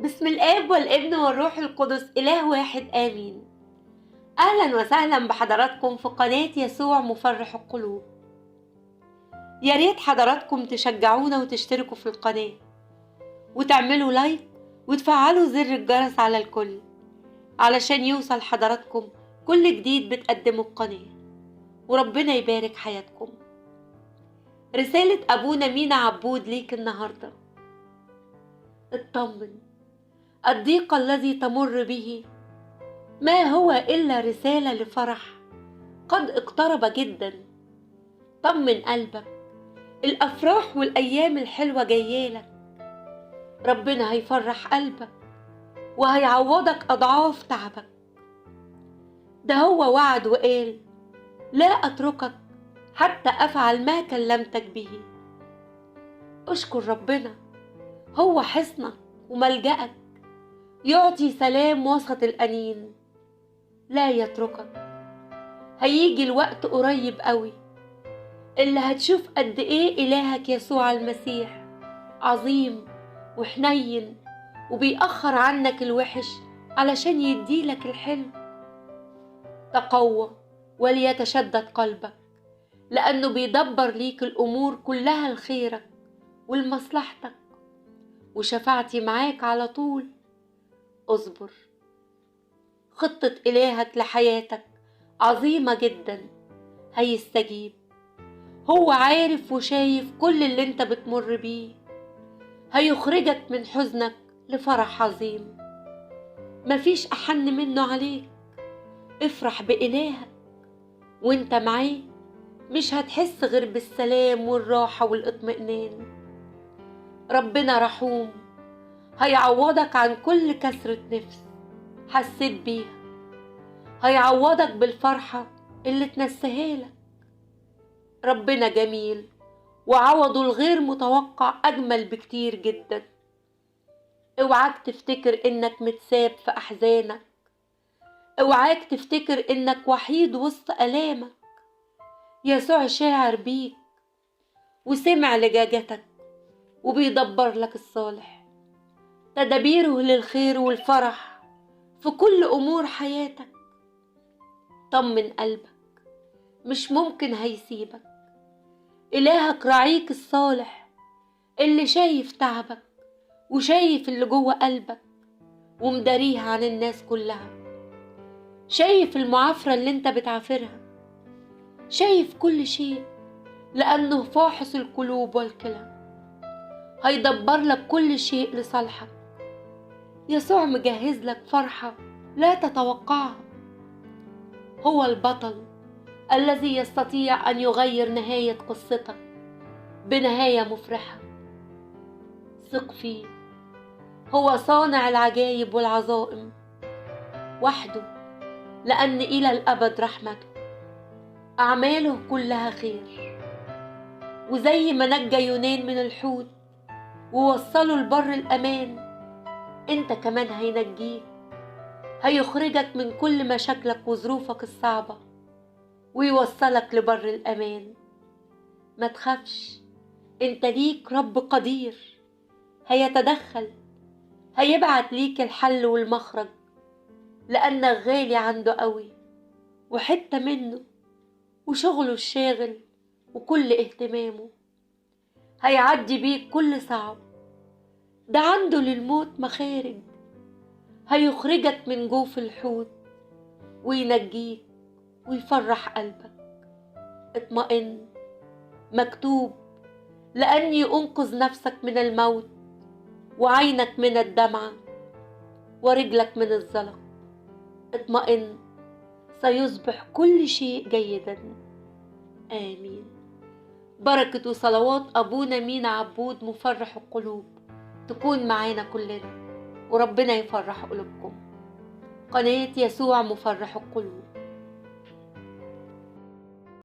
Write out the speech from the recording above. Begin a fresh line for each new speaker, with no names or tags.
بسم الآب والابن والروح القدس إله واحد آمين. أهلا وسهلا بحضراتكم في قناة يسوع مفرح القلوب. يا ريت حضراتكم تشجعونا وتشتركوا في القناة وتعملوا لايك وتفعلوا زر الجرس على الكل علشان يوصل حضراتكم كل جديد بتقدمه القناة، وربنا يبارك حياتكم. رسالة أبونا مينا عبود ليك النهاردة. اطمن، الضيق الذي تمر به ما هو إلا رسالة لفرح قد اقترب جدا. طمن قلبك، الأفراح والأيام الحلوة جايالك. ربنا هيفرح قلبك وهيعوضك أضعاف تعبك. ده هو وعد وقال: لا أتركك حتى أفعل ما كلمتك به. اشكر ربنا، هو حصنك وملجأك، يعطي سلام وسط الأنين، لا يتركك. هيجي الوقت قريب قوي اللي هتشوف قد ايه إلهك يسوع المسيح عظيم وحنين وبيأخر عنك الوحش علشان يديلك الحلو. تقوى وليتشدد قلبك، لأنه بيدبر ليك الأمور كلها لخيرك ولمصلحتك، وشفاعتي معاك على طول. اصبر، خطة إلهك لحياتك عظيمة جدا، هيستجيب. هو عارف وشايف كل اللي انت بتمر بيه، هيخرجك من حزنك لفرح عظيم مفيش أحن منه عليك. افرح بإلهك، وانت معاه مش هتحس غير بالسلام والراحة والاطمئنان. ربنا رحوم، هيعوضك عن كل كسرة نفس حسيت بيها، هيعوضك بالفرحة اللي تنسيهالك. ربنا جميل وعوضه الغير متوقع أجمل بكتير جدا. اوعاك تفتكر انك متساب في أحزانك، اوعاك تفتكر انك وحيد وسط ألامك. يسوع شاعر بيك وسمع لجاجتك وبيدبر لك الصالح، تدابيره للخير والفرح في كل أمور حياتك. طمن قلبك، مش ممكن هيسيبك. إلهك رعيك الصالح اللي شايف تعبك وشايف اللي جوه قلبك ومداريها عن الناس كلها. شايف المعافرة اللي انت بتعافرها، شايف كل شيء لأنه فاحص القلوب والكلى. هيدبر لك كل شيء لصالحك. يسوع مجهز لك فرحة لا تتوقعها. هو البطل الذي يستطيع أن يغير نهاية قصتك بنهاية مفرحة. ثق فيه، هو صانع العجائب والعظائم وحده، لأن إلى الأبد رحمته، أعماله كلها خير. وزي ما نجى يونان من الحوت ووصله لبر الأمان، انت كمان هينجيك، هيخرجك من كل مشاكلك وظروفك الصعبة ويوصلك لبر الأمان. ما تخافش، انت ليك رب قدير، هيتدخل، هيبعت ليك الحل والمخرج، لأنك غالي عنده قوي وحتة منه وشغله الشاغل وكل اهتمامه. هيعدي بيك كل صعب، ده عنده للموت مخارج، هيخرجك من جوف الحوت وينجيك ويفرح قلبك. اطمئن، مكتوب: لأني أنقذ نفسك من الموت وعينك من الدمعة ورجلك من الزلق. اطمئن، سيصبح كل شيء جيدا. آمين. بركة وصلوات أبونا مينا عبود مفرح القلوب تكون معانا كلنا، وربنا يفرح قلوبكم. قناة يسوع مفرح القلوب.